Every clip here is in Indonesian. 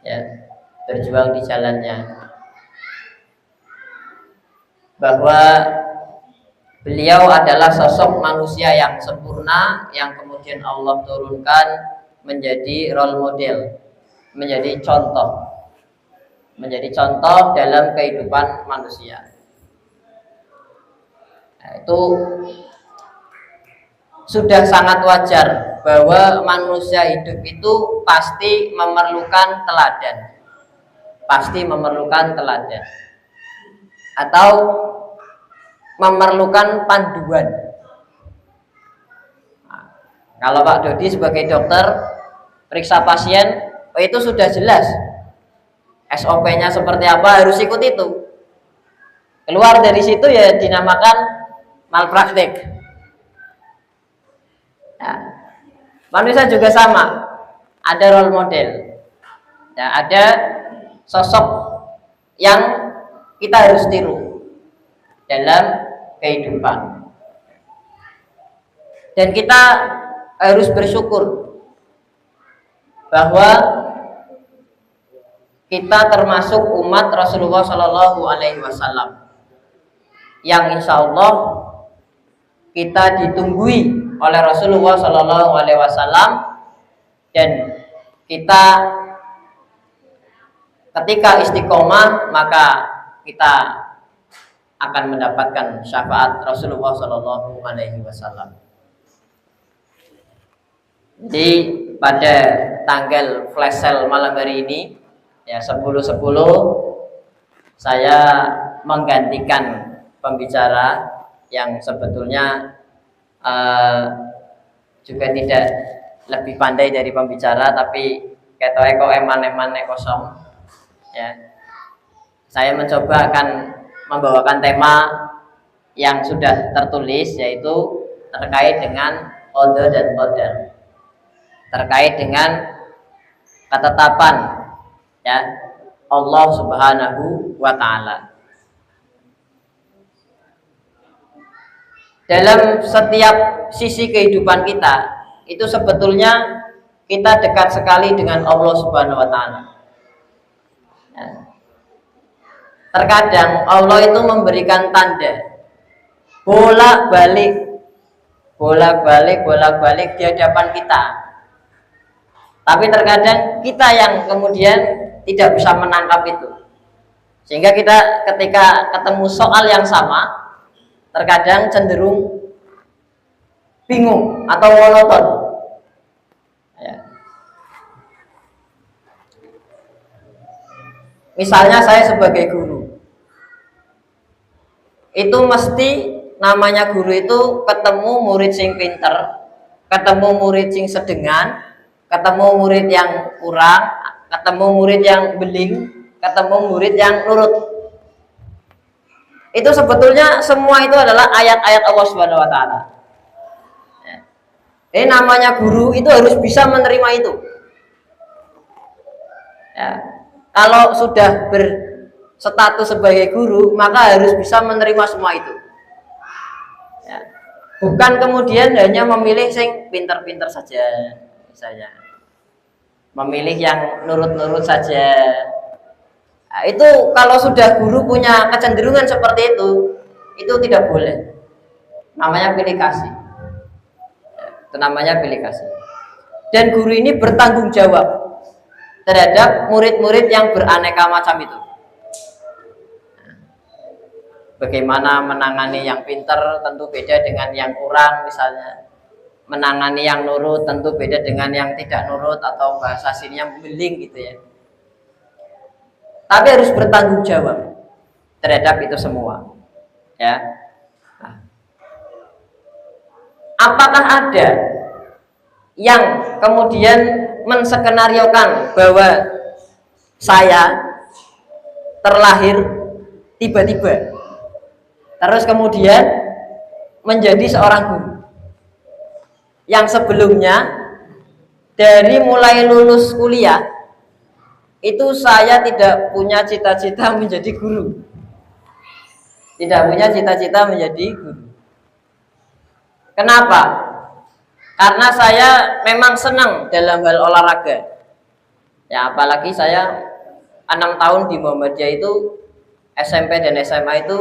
ya, berjuang di jalannya, bahwa beliau adalah sosok manusia yang sempurna yang kemudian Allah turunkan menjadi role model, menjadi contoh dalam kehidupan manusia. Nah, itu sudah sangat wajar bahwa manusia hidup itu pasti memerlukan teladan atau memerlukan panduan. Nah, kalau Pak Dodi sebagai dokter periksa pasien, itu sudah jelas SOP-nya seperti apa, harus ikut itu. Keluar dari situ ya dinamakan malpraktik. Ya. Manusia juga sama, ada role model, ya, ada sosok yang kita harus tiru dalam kehidupan, dan kita harus bersyukur bahwa kita termasuk umat Rasulullah Shallallahu Alaihi Wasallam yang insya Allah kita ditunggui oleh Rasulullah Shallallahu Alaihi Wasallam, dan kita ketika istiqomah maka kita akan mendapatkan syafaat Rasulullah Shallallahu Alaihi Wasallam. Jadi pada tanggal flash sale malam hari ini ya 10.10 saya menggantikan pembicara yang sebetulnya juga tidak lebih pandai dari pembicara, tapi ketoke kok eman-eman kosong ya. Saya mencoba akan membawakan tema yang sudah tertulis, yaitu terkait dengan qada dan qadar, terkait dengan ketetapan ya Allah Subhanahu wa taala. Dalam setiap sisi kehidupan kita itu sebetulnya kita dekat sekali dengan Allah Subhanahu wa taala. Ya. Terkadang Allah itu memberikan tanda bolak-balik di hadapan kita. Tapi terkadang kita yang kemudian tidak bisa menangkap itu. Sehingga kita ketika ketemu soal yang sama terkadang cenderung bingung atau monoton. Ya. Misalnya saya sebagai guru, itu mesti namanya guru itu ketemu murid sing pinter, ketemu murid sing sedengan, ketemu murid yang kurang, ketemu murid yang beling, ketemu murid yang nurut. Itu sebetulnya semua itu adalah ayat-ayat Allah Subhanahu wa taala. Ini namanya guru itu harus bisa menerima itu. Ya. Kalau sudah berstatus sebagai guru, maka harus bisa menerima semua itu. Ya. Bukan kemudian hanya memilih yang pintar-pintar saja, misalnya. Memilih yang nurut-nurut saja. Nah, itu kalau sudah guru punya kecenderungan seperti itu tidak boleh. Namanya pilih kasih. Itu namanya pilih kasih. Dan guru ini bertanggung jawab terhadap murid-murid yang beraneka macam itu. Bagaimana menangani yang pintar tentu beda dengan yang kurang, misalnya. Menangani yang nurut tentu beda dengan yang tidak nurut, atau bahasa sininya beling gitu ya. Tapi harus bertanggung jawab terhadap itu semua, ya. Nah, apakah ada yang kemudian menskenariokan bahwa saya terlahir tiba-tiba, terus kemudian menjadi seorang guru yang sebelumnya dari mulai lulus kuliah itu saya tidak punya cita-cita menjadi guru, tidak punya cita-cita menjadi guru. Kenapa? Karena saya memang senang dalam hal olahraga. Ya apalagi saya 6 tahun di Muhammadiyah itu, SMP dan SMA itu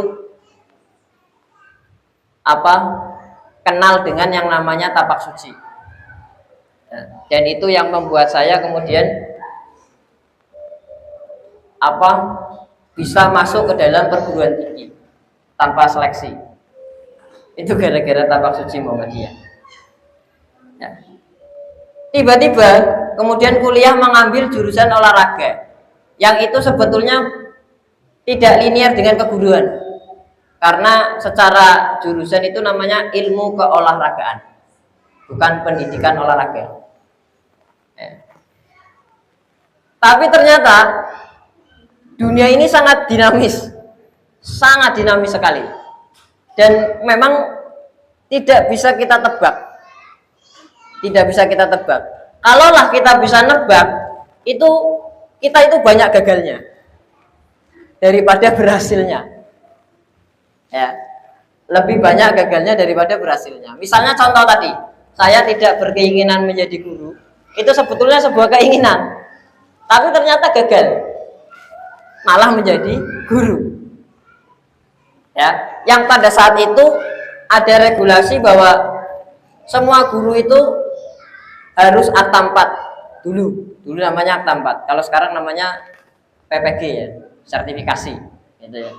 apa, kenal dengan yang namanya tapak suci. Ya, dan itu yang membuat saya kemudian apa, bisa masuk ke dalam perguruan tinggi tanpa seleksi. Itu gara-gara tapak suci Muhammadiyah. Ya. Tiba-tiba kemudian kuliah mengambil jurusan olahraga yang itu sebetulnya tidak linear dengan keguruan, karena secara jurusan itu namanya ilmu keolahragaan, bukan pendidikan olahraga. Ya. Tapi ternyata dunia ini sangat dinamis sekali, dan memang tidak bisa kita tebak. Kalaulah kita bisa nebak, itu kita itu banyak gagalnya daripada berhasilnya. Ya, lebih banyak gagalnya daripada berhasilnya. Misalnya contoh tadi, saya tidak berkeinginan menjadi guru, itu sebetulnya sebuah keinginan, tapi ternyata gagal, malah menjadi guru. Ya, yang pada saat itu ada regulasi bahwa semua guru itu harus akta 4 dulu namanya akta 4. Kalau sekarang namanya PPG ya, sertifikasi gitu ya.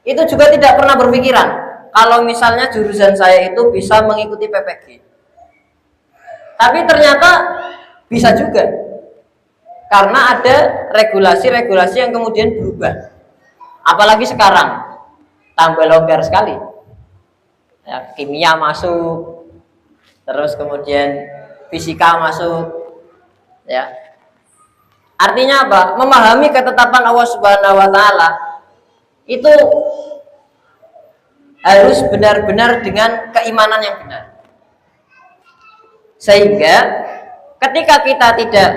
Itu juga tidak pernah berpikiran kalau misalnya jurusan saya itu bisa mengikuti PPG. Tapi ternyata bisa juga, karena ada regulasi-regulasi yang kemudian berubah. Apalagi sekarang tambah longgar sekali. Ya, kimia masuk, terus kemudian fisika masuk, ya. Artinya apa? Memahami ketetapan Allah Subhanahu wa taala itu harus benar-benar dengan keimanan yang benar. Sehingga ketika kita tidak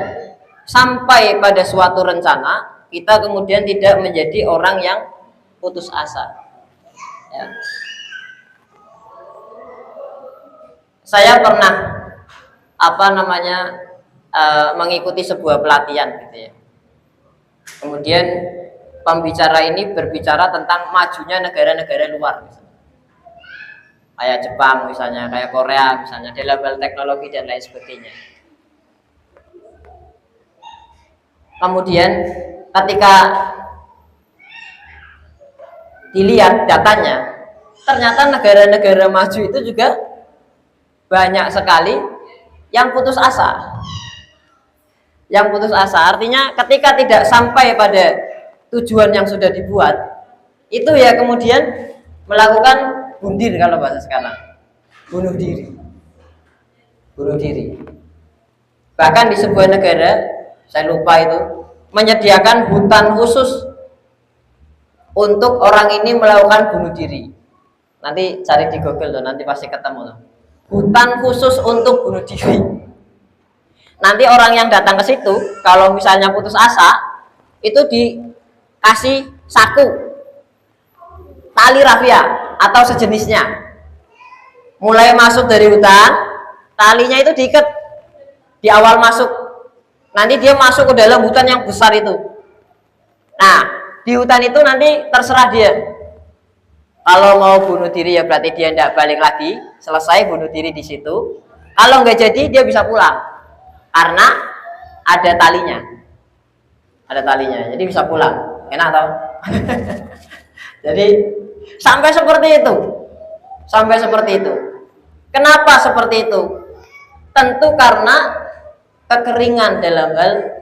sampai pada suatu rencana, kita kemudian tidak menjadi orang yang putus asa. Ya. Saya pernah mengikuti sebuah pelatihan gitu ya. Kemudian pembicara ini berbicara tentang majunya negara-negara luar, misalnya kayak Jepang misalnya, kayak Korea misalnya, dalam hal teknologi dan lain sebagainya. Kemudian ketika dilihat datanya, ternyata negara-negara maju itu juga banyak sekali yang putus asa. Artinya ketika tidak sampai pada tujuan yang sudah dibuat, itu ya kemudian melakukan bundir, kalau bahasa sekarang, bunuh diri. Bahkan di sebuah negara, saya lupa itu, menyediakan hutan khusus untuk orang ini melakukan bunuh diri. Nanti cari di Google tuh, nanti pasti ketemu tuh. Hutan khusus untuk bunuh diri. Nanti orang yang datang ke situ, kalau misalnya putus asa, itu dikasih saku tali rafia atau sejenisnya. Mulai masuk dari hutan, talinya itu diikat di awal masuk. Nanti dia masuk ke dalam hutan yang besar itu. Nah, di hutan itu nanti terserah dia. Kalau mau bunuh diri ya berarti dia tidak balik lagi, selesai bunuh diri di situ. Kalau nggak jadi dia bisa pulang, karena ada talinya. Jadi bisa pulang. Enak tau? Jadi sampai seperti itu. Kenapa seperti itu? Tentu karena kekeringan dalam hal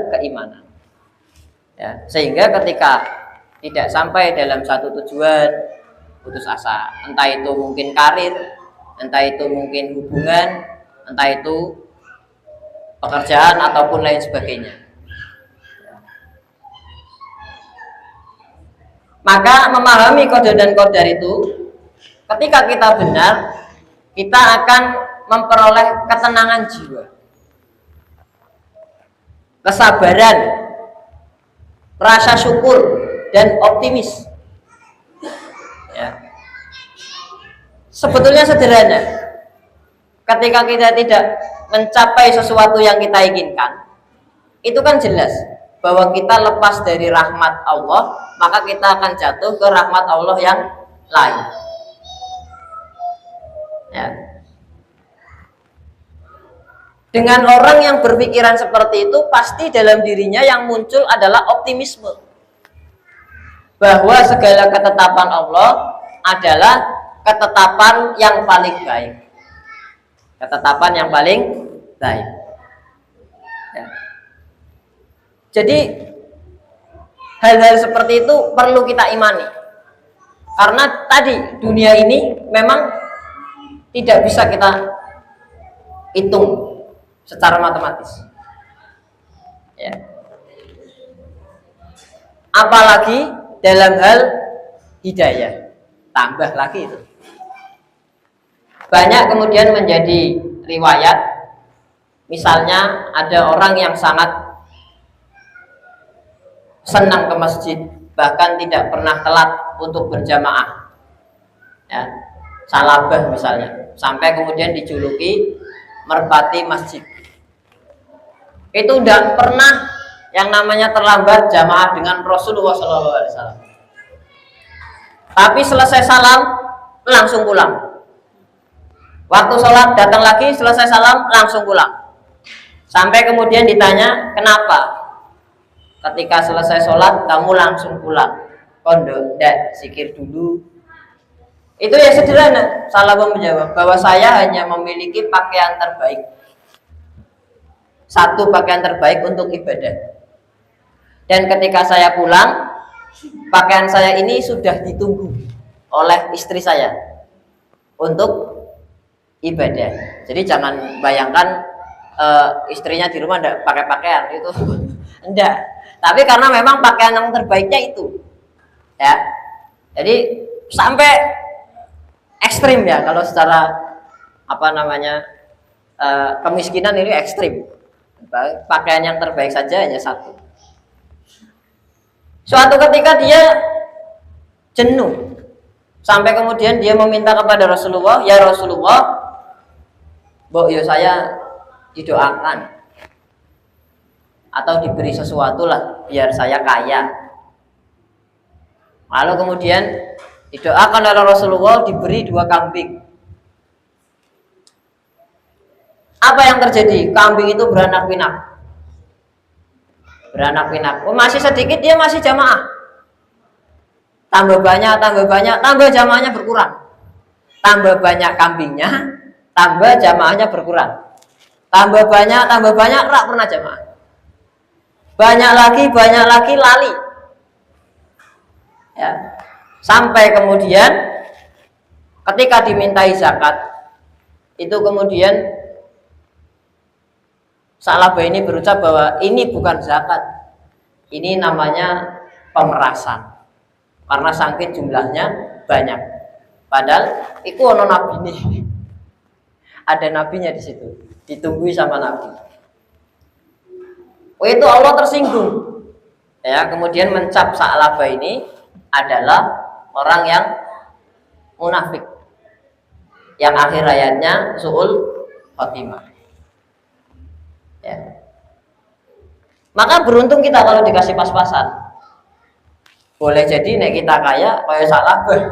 keimanan. Ya, sehingga ketika tidak sampai dalam satu tujuan, putus asa. Entah itu mungkin karir, entah itu mungkin hubungan, entah itu pekerjaan ataupun lain sebagainya. Maka memahami qada dan qadar itu, ketika kita benar, kita akan memperoleh ketenangan jiwa, kesabaran, rasa syukur dan optimis. Ya. Sebetulnya sederhana. ketika kita tidak mencapai sesuatu yang kita inginkan, itu kan jelas bahwa kita lepas dari rahmat Allah, maka kita akan jatuh ke rahmat Allah yang lain. Ya. Dengan orang yang berpikiran seperti itu, pasti dalam dirinya yang muncul adalah optimisme bahwa segala ketetapan Allah adalah ketetapan yang paling baik. Ketetapan yang paling baik. Ya. Jadi hal-hal seperti itu perlu kita imani. Karena tadi dunia ini memang tidak bisa kita hitung secara matematis. Ya. Apalagi dalam hal hidayah, tambah lagi itu. Banyak kemudian menjadi riwayat, misalnya ada orang yang sangat senang ke masjid, bahkan tidak pernah telat untuk berjamaah, ya, salabah misalnya, sampai kemudian dijuluki merpati masjid. Itu tidak pernah yang namanya terlambat jamaah dengan Rasulullah SAW. Tapi selesai salam langsung pulang. Waktu sholat datang lagi, selesai salam langsung pulang. Sampai kemudian ditanya, kenapa? Ketika selesai sholat kamu langsung pulang? Kondo, ndak, zikir dulu. Itu ya sederhana. Salabah menjawab bahwa saya hanya memiliki pakaian terbaik, satu pakaian terbaik untuk ibadah. Dan ketika saya pulang, pakaian saya ini sudah ditunggu oleh istri saya untuk ibadah. Jadi jangan bayangkan istrinya di rumah enggak pakai pakaian itu. Enggak. Tapi karena memang pakaian yang terbaiknya itu. Ya. Jadi sampai ekstrim ya kalau secara kemiskinan ini ekstrim. Pakaian yang terbaik saja hanya satu. Suatu ketika dia jenuh, sampai kemudian dia meminta kepada Rasulullah, ya Rasulullah, ya saya didoakan atau diberi sesuatu lah biar saya kaya. Lalu kemudian didoakan oleh Rasulullah, diberi 2 kambing. Apa yang terjadi? Kambing itu beranak pinak. Masih sedikit dia masih jamaah. Tambah banyak, tambah jamaahnya berkurang. Tambah banyak kambingnya, tambah jamaahnya berkurang. Tambah banyak, rak pernah jamaah. Banyak lagi lali. Ya. Sampai kemudian ketika dimintai zakat, itu kemudian Salabah ini berucap bahwa ini bukan zakat, ini namanya pemerasan, karena saking jumlahnya banyak. Padahal itu ono nabi nih, ada nabinya di situ, ditunggui sama nabi. Itu Allah tersinggung, ya. Kemudian mencap Salabah ini adalah orang yang munafik, yang akhir hayatnya su'ul khotimah. Ya. Maka beruntung kita kalau dikasih pas-pasan. Boleh jadi nek kita kaya kayak Salabah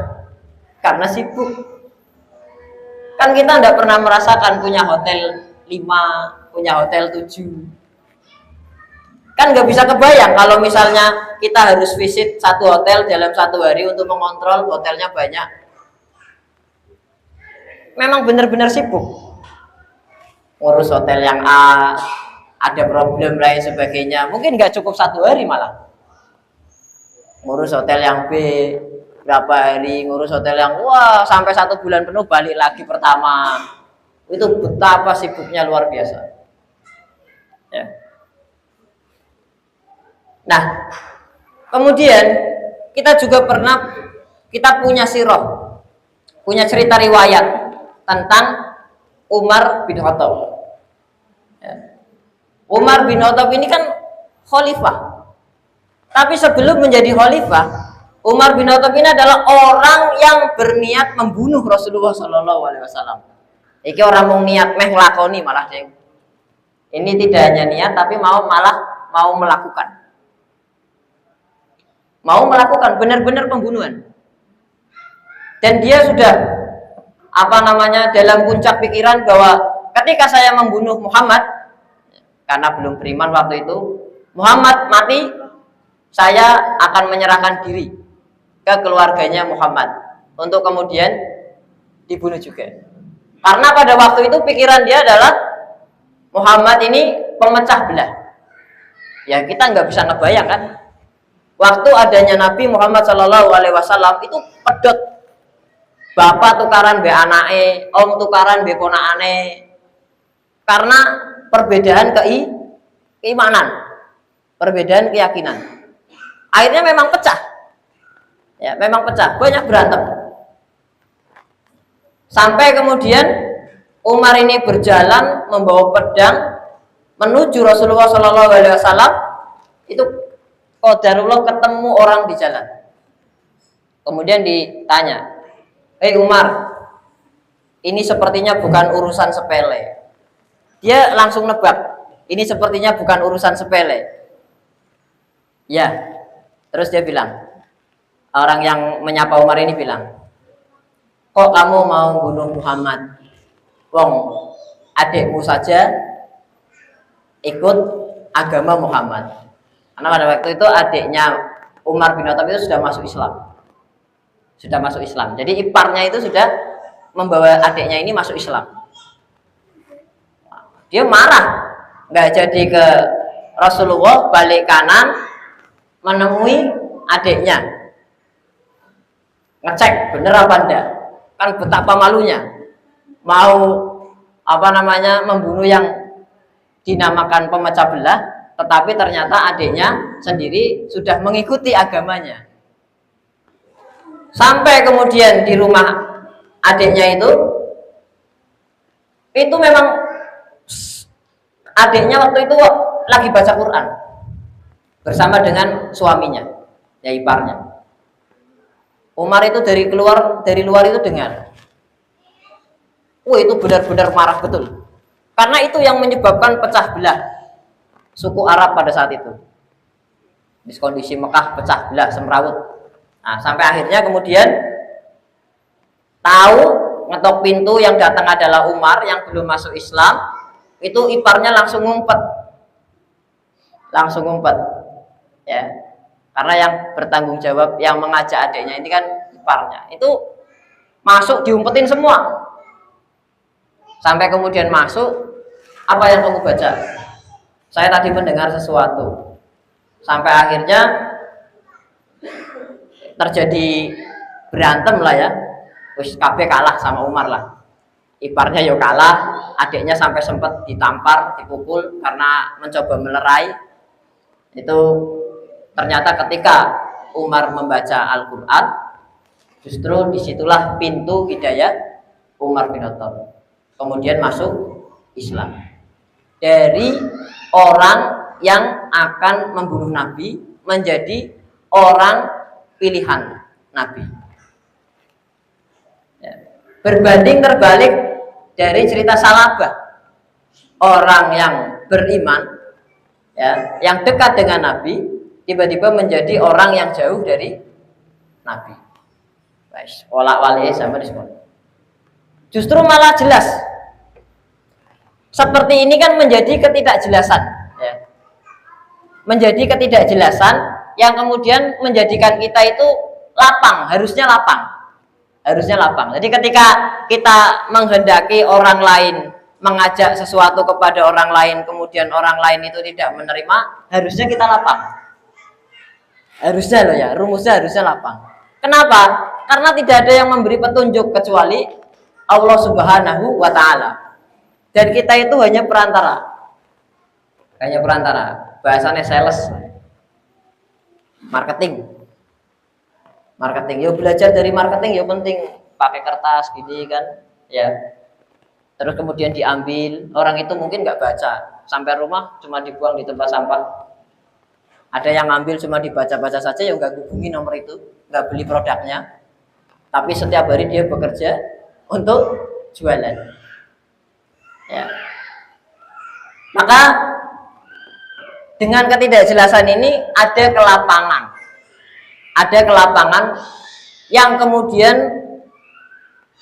karena sibuk. Kan kita tidak pernah merasakan punya hotel 5, punya hotel 7. Kan nggak bisa kebayang kalau misalnya kita harus visit satu hotel dalam 1 hari untuk mengontrol hotelnya banyak. Memang benar-benar sibuk. Ngurus hotel yang A, ada problem lain sebagainya, mungkin nggak cukup 1 hari malah. Ngurus hotel yang B berapa hari, ngurus hotel yang wah sampai 1 bulan penuh, balik lagi pertama. Itu betapa sibuknya luar biasa. Ya. Nah, kemudian kita juga kita punya sirah, punya cerita riwayat tentang Umar bin Khattab. Ya. Umar bin Khattab ini kan khalifah. Tapi sebelum menjadi khalifah, Umar bin Khattab ini adalah orang yang berniat membunuh Rasulullah SAW. Iki orang mau niat meh nglakoni malah ding. Ini tidak hanya niat tapi malah mau melakukan. Mau melakukan benar-benar pembunuhan. Dan dia sudah dalam puncak pikiran bahwa ketika saya membunuh Muhammad, karena belum beriman waktu itu, Muhammad mati, saya akan menyerahkan diri ke keluarganya Muhammad untuk kemudian dibunuh juga. Karena pada waktu itu pikiran dia adalah Muhammad ini pemecah belah. Ya kita nggak bisa ngebayang kan, waktu adanya Nabi Muhammad SAW itu pedot, bapak tukaran be anake, om tukaran be ponakane, karena perbedaan keimanan, perbedaan keyakinan. Akhirnya memang pecah, ya memang pecah, banyak berantem. Sampai kemudian Umar ini berjalan membawa pedang menuju Rasulullah SAW. Itu qadarullah ketemu orang di jalan. Kemudian ditanya, "Hei Umar, ini sepertinya bukan urusan sepele." Dia langsung nebak, ini sepertinya bukan urusan sepele. Ya, terus dia bilang, orang yang menyapa Umar ini bilang, "Kok kamu mau bunuh Muhammad? Wong adikmu saja ikut agama Muhammad." Karena pada waktu itu adiknya Umar bin Khattab itu sudah masuk Islam. Sudah masuk Islam. Jadi iparnya itu sudah membawa adiknya ini masuk Islam. Dia marah, nggak jadi ke Rasulullah, balik kanan menemui adiknya, ngecek bener apa enggak. Kan betapa malunya, mau membunuh yang dinamakan pemecah belah, tetapi ternyata adiknya sendiri sudah mengikuti agamanya. Sampai kemudian di rumah adiknya itu memang adiknya waktu itu lagi baca Quran bersama dengan suaminya, ya iparnya. Umar itu dari luar itu dengar. Itu benar-benar marah betul. Karena itu yang menyebabkan pecah belah suku Arab pada saat itu. Di kondisi Mekah pecah belah semrawut. Nah, sampai akhirnya kemudian tahu ngetok pintu, yang datang adalah Umar yang belum masuk Islam. Itu iparnya langsung ngumpet. Ya. Karena yang bertanggung jawab, yang mengajak adiknya ini kan iparnya. Itu masuk diumpetin semua. Sampai kemudian masuk, apa yang kamu baca? Saya tadi mendengar sesuatu. Sampai akhirnya terjadi berantem lah ya. Wis kabeh kalah sama Umar lah. Iparnya yo kalah, adiknya sampai sempat ditampar, dipukul karena mencoba melerai. Itu ternyata ketika Umar membaca Al-Quran, justru disitulah pintu hidayah Umar bin Khattab. Kemudian masuk Islam. Dari orang yang akan membunuh Nabi menjadi orang pilihan Nabi. Ya. Berbanding terbalik dari cerita Salabah, orang yang beriman, ya, yang dekat dengan Nabi, tiba-tiba menjadi orang yang jauh dari Nabi. Baik, olak-walik sama diskon. Justru malah jelas. Seperti ini kan menjadi ketidakjelasan, ya. Menjadi ketidakjelasan yang kemudian menjadikan kita itu lapang, harusnya lapang. Jadi ketika kita menghendaki orang lain mengajak sesuatu kepada orang lain, kemudian orang lain itu tidak menerima, harusnya kita lapang. Harusnya loh ya, rumusnya harusnya lapang. Kenapa? Karena tidak ada yang memberi petunjuk kecuali Allah Subhanahu wa Ta'ala. Dan kita itu hanya perantara. Bahasanya sales. Marketing. Yo belajar dari marketing yo penting, pakai kertas gini kan, ya. Terus kemudian diambil, orang itu mungkin nggak baca, sampai rumah cuma dibuang di tempat sampah. Ada yang ngambil cuma dibaca-baca saja, ya nggak hubungi nomor itu, nggak beli produknya. Tapi setiap hari dia bekerja untuk jualan. Ya. Maka dengan ketidakjelasan ini ada kelapangan yang kemudian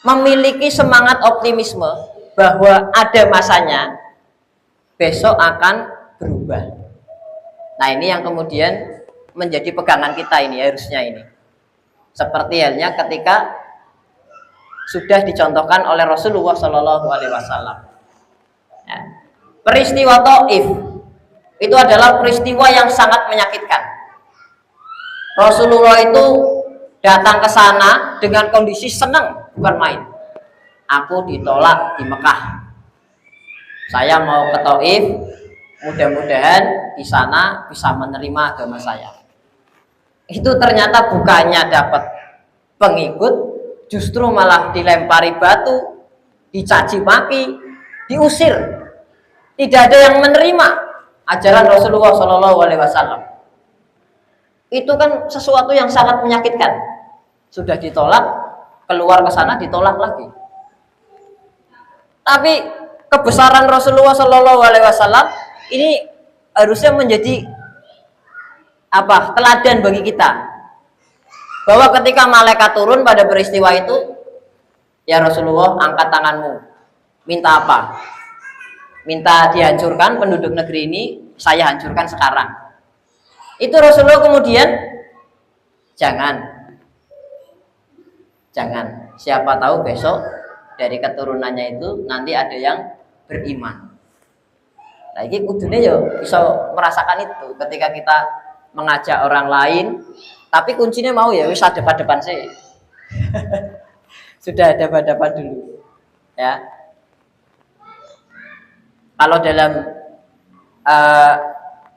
memiliki semangat optimisme bahwa ada masanya besok akan berubah. Nah, ini yang kemudian menjadi pegangan kita ini, harusnya ini. Seperti halnya ketika sudah dicontohkan oleh Rasulullah Shallallahu Alaihi Wasallam. Ya. Peristiwa Taif itu adalah peristiwa yang sangat menyakitkan. Rasulullah itu datang ke sana dengan kondisi senang, bukan main. Aku ditolak di Mekah. Saya mau ke Taif, mudah-mudahan di sana bisa menerima agama saya. Itu ternyata bukannya dapat pengikut, justru malah dilempari batu, dicaci maki, diusir. Tidak ada yang menerima ajaran Rasulullah Shallallahu Alaihi Wasallam. Itu kan sesuatu yang sangat menyakitkan. Sudah ditolak, keluar ke sana ditolak lagi. Tapi kebesaran Rasulullah Shallallahu Alaihi Wasallam ini harusnya menjadi teladan bagi kita, bahwa ketika malaikat turun pada peristiwa itu, ya Rasulullah, angkat tanganmu, minta apa? Minta dihancurkan penduduk negeri ini, saya hancurkan sekarang. Itu Rasulullah kemudian jangan, siapa tahu besok dari keturunannya itu nanti ada yang beriman. Nah, ini kudunya ya bisa merasakan itu ketika kita mengajak orang lain, tapi kuncinya mau ya wis depan sih. Sudah depan dulu. Ya. Kalau dalam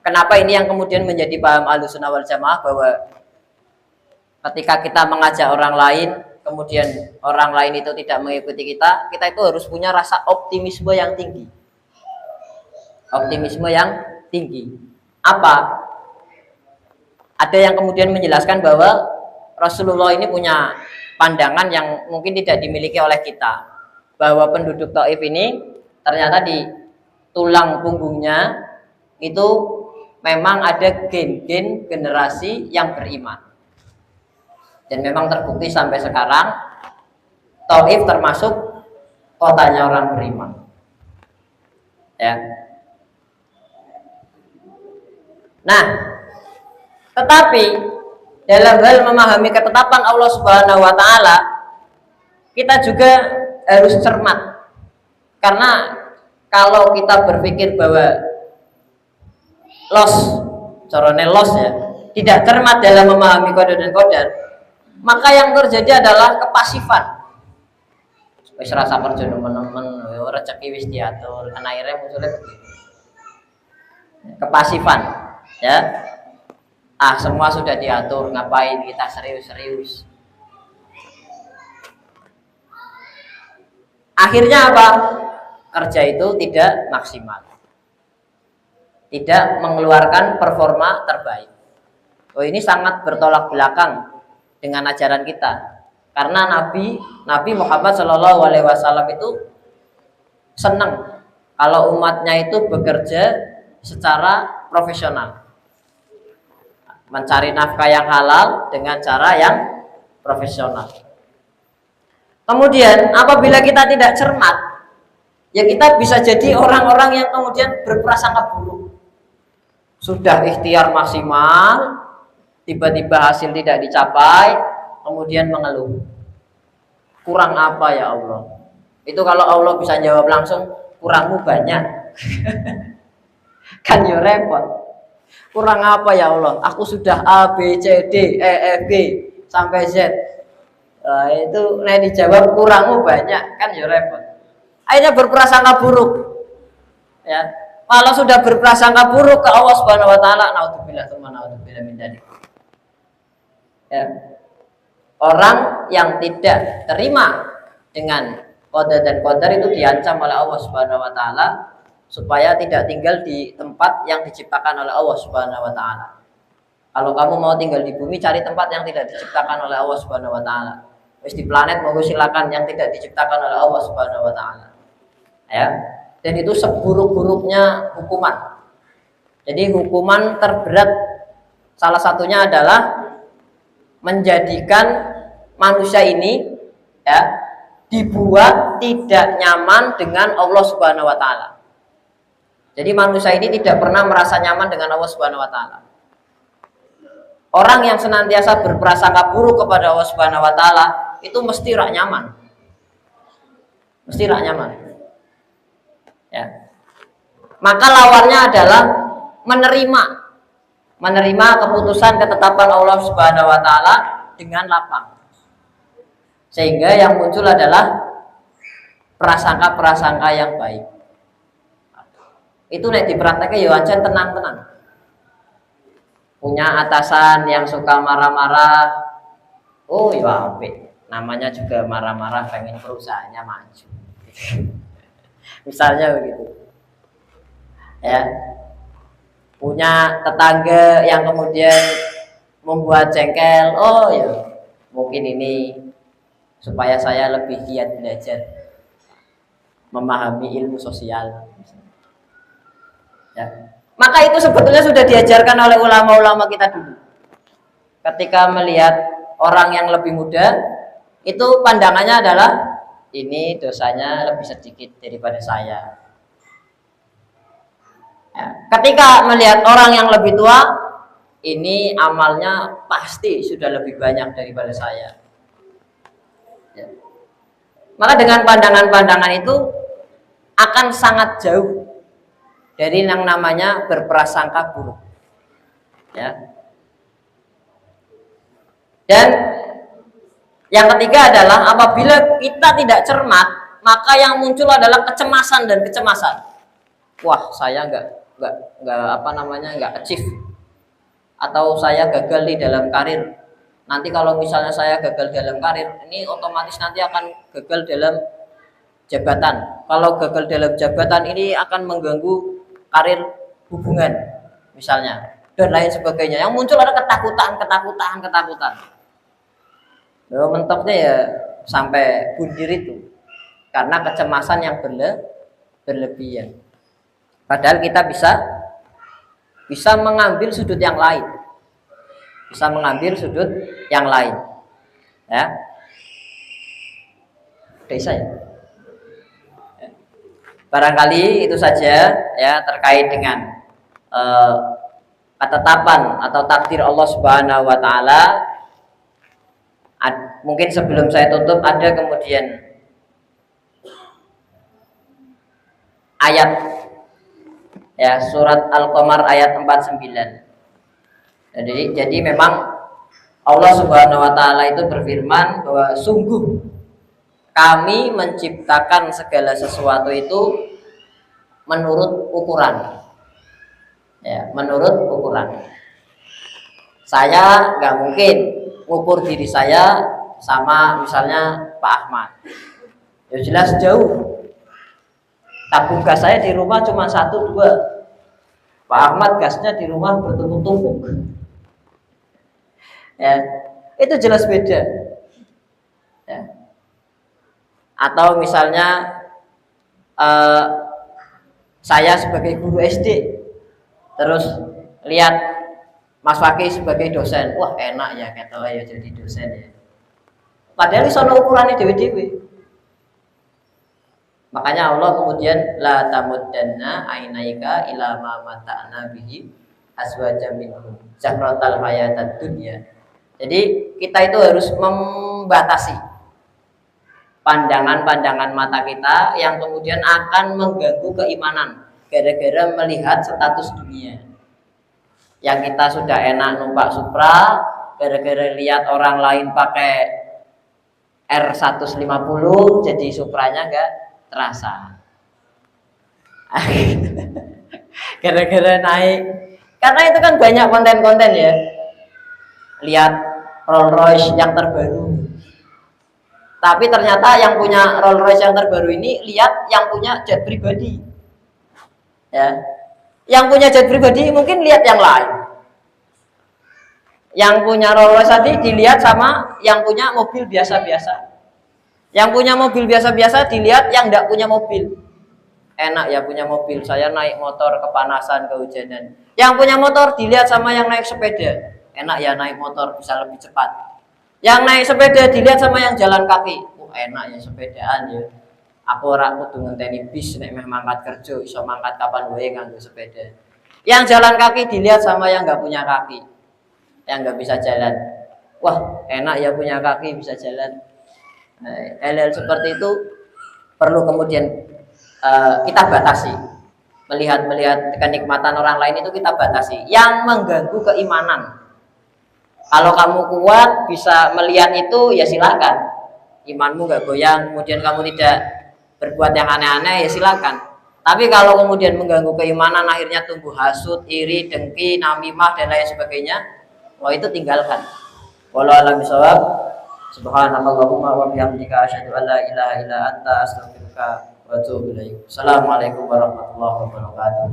kenapa ini yang kemudian menjadi paham Ahlussunnah wal Jamaah, bahwa ketika kita mengajak orang lain, kemudian orang lain itu tidak mengikuti kita itu harus punya rasa optimisme yang tinggi. Optimisme yang tinggi. Apa? Ada yang kemudian menjelaskan bahwa Rasulullah ini punya pandangan yang mungkin tidak dimiliki oleh kita, bahwa penduduk Taif ini ternyata di tulang punggungnya itu memang ada gen-gen generasi yang beriman. Dan memang terbukti sampai sekarang Taif termasuk kotanya orang beriman. Ya. Nah, tetapi dalam hal memahami ketetapan Allah Subhanahu wa taala, kita juga harus cermat. Karena kalau kita berpikir bahwa los ya, tidak cermat dalam memahami qada dan qadar, maka yang terjadi adalah kepasifan. Wis rasa kerja nemen-nemen, rezeki wis diatur, kan akhirnya munculnya begitu. Kepasifan, ya. Semua sudah diatur, ngapain kita serius-serius. Akhirnya apa? Kerja itu tidak maksimal, tidak mengeluarkan performa terbaik. Ini sangat bertolak belakang dengan ajaran kita, karena Nabi Muhammad Shallallahu Alaihi Wasallam itu senang kalau umatnya itu bekerja secara profesional, mencari nafkah yang halal dengan cara yang profesional. Kemudian apabila kita tidak cermat, ya kita bisa jadi orang-orang yang kemudian berprasangka buruk. Sudah ikhtiar maksimal, tiba-tiba hasil tidak dicapai, kemudian mengeluh. Kurang apa ya Allah? Itu kalau Allah bisa jawab langsung, kurangmu banyak. Kan ya repot. Kurang apa ya Allah? Aku sudah A, B, C, D, E, F, G sampai Z. Itu dijawab kurangmu banyak, kan ya repot. Akhirnya berprasangka buruk. Ya. Kalau sudah berprasangka buruk ke Allah Subhanahu wa taala, naudzubillah min dzalik. Ya. Orang yang tidak terima dengan qada dan qadar itu diancam oleh Allah Subhanahu wa taala supaya tidak tinggal di tempat yang diciptakan oleh Allah Subhanahu wa taala. Kalau kamu mau tinggal di bumi, cari tempat yang tidak diciptakan oleh Allah Subhanahu wa taala. Wis di planet mau silakan, yang tidak diciptakan oleh Allah Subhanahu wa taala. Ya. dan itu seburuk-buruknya hukuman. Jadi hukuman terberat salah satunya adalah menjadikan manusia ini ya dibuat tidak nyaman dengan Allah Subhanahu wa taala. Jadi manusia ini tidak pernah merasa nyaman dengan Allah Subhanahu wa taala. Orang yang senantiasa berprasangka buruk kepada Allah Subhanahu wa taala itu mesti rak nyaman. Mesti rak nyaman. Ya. Maka lawannya adalah menerima keputusan ketetapan Allah Subhanahu wa taala dengan lapang. Sehingga yang muncul adalah prasangka-prasangka yang baik. Itu nek diprakteknya ya ancen tenang-tenang. Punya atasan yang suka marah-marah, oh ya apik. Namanya juga marah-marah pengen perusahaannya maju. Misalnya begitu. Ya. Punya tetangga yang kemudian membuat jengkel, oh ya mungkin ini supaya saya lebih giat belajar memahami ilmu sosial. Ya. Maka itu sebetulnya sudah diajarkan oleh ulama-ulama kita dulu. Ketika melihat orang yang lebih muda, itu pandangannya adalah ini dosanya lebih sedikit daripada saya. Ya. Ketika melihat orang yang lebih tua, ini amalnya pasti sudah lebih banyak daripada saya. Ya. Maka dengan pandangan-pandangan itu akan sangat jauh dari yang namanya berprasangka buruk. Ya. Dan yang ketiga adalah apabila kita tidak cermat, maka yang muncul adalah kecemasan dan kecemasan. Wah, saya nggak achieve, atau saya gagal di dalam karir. Nanti kalau misalnya saya gagal dalam karir, ini otomatis nanti akan gagal dalam jabatan. Kalau gagal dalam jabatan ini akan mengganggu karir hubungan misalnya dan lain sebagainya. Yang muncul ada ketakutan. Mentoknya ya sampai bunuh itu karena kecemasan yang berlebihan. Padahal kita bisa mengambil sudut yang lain. Ya. Desa ya. Barangkali itu saja ya terkait dengan ketetapan atau takdir Allah Subhanahu wa taala. Mungkin sebelum saya tutup ada kemudian ayat ya surat Al-Qamar ayat 49. Jadi memang Allah Subhanahu wa taala itu berfirman bahwa sungguh kami menciptakan segala sesuatu itu menurut ukuran. Ya, menurut ukuran. Saya nggak mungkin ukur diri saya sama misalnya Pak Ahmad. Ya jelas jauh. Tabung gas saya di rumah cuma 1-2. Pak Ahmad gasnya di rumah bertumpuk-tumpuk. Ya, itu jelas beda. Ya. Atau misalnya saya sebagai guru SD, terus lihat Mas Fakih sebagai dosen, wah enak ya kata ya jadi dosen ya. Padahal sono ukurannya dewe-dewe. Makanya Allah kemudian la tamuddanna ainaika ila ma mata'na bihi azwajan minhum zakratal hayatad dunya. Jadi kita itu harus membatasi pandangan-pandangan mata kita yang kemudian akan mengganggu keimanan gara-gara melihat status dunia. Yang kita sudah enak numpak Supra, gara-gara lihat orang lain pakai R150, jadi Supranya enggak terasa. Gara-gara naik, karena itu kan banyak konten-konten ya. Lihat Rolls Royce yang terbaru. Tapi ternyata yang punya Rolls Royce yang terbaru ini lihat yang punya jet pribadi. Ya. Yang punya jet pribadi mungkin lihat yang lain. Yang punya Rolls Royce tadi dilihat sama yang punya mobil biasa-biasa. Yang punya mobil biasa-biasa dilihat yang tidak punya mobil. enak ya punya mobil, saya naik motor kepanasan, kehujanan. Yang punya motor dilihat sama yang naik sepeda, enak ya naik motor bisa lebih cepat. Yang naik sepeda dilihat sama yang jalan kaki, enak ya sepedaan ya. Aku ora kudu ngenteni bis nek meh mangkat kerja, iso mangkat kapan wae nganggo sepeda. Yang jalan kaki dilihat sama yang nggak punya kaki, yang nggak bisa jalan. Wah, enak ya punya kaki bisa jalan. Nah, hal-hal seperti itu perlu kemudian kita batasi. Melihat kenikmatan orang lain itu kita batasi. Yang mengganggu keimanan. Kalau kamu kuat bisa melihat itu ya silakan. Imanmu nggak goyang, kemudian kamu tidak berbuat yang aneh-aneh ya silakan. Tapi kalau kemudian mengganggu keimanan akhirnya tumbuh hasut, iri, dengki, namimah dan lain sebagainya, wah itu tinggalkan. Wallahu a'lam bishawab. Subhanallahumma wa bihamdika asyhadu an la ilaha illa anta astaghfiruka wa atubu ilaik. Assalamualaikum warahmatullahi wabarakatuh.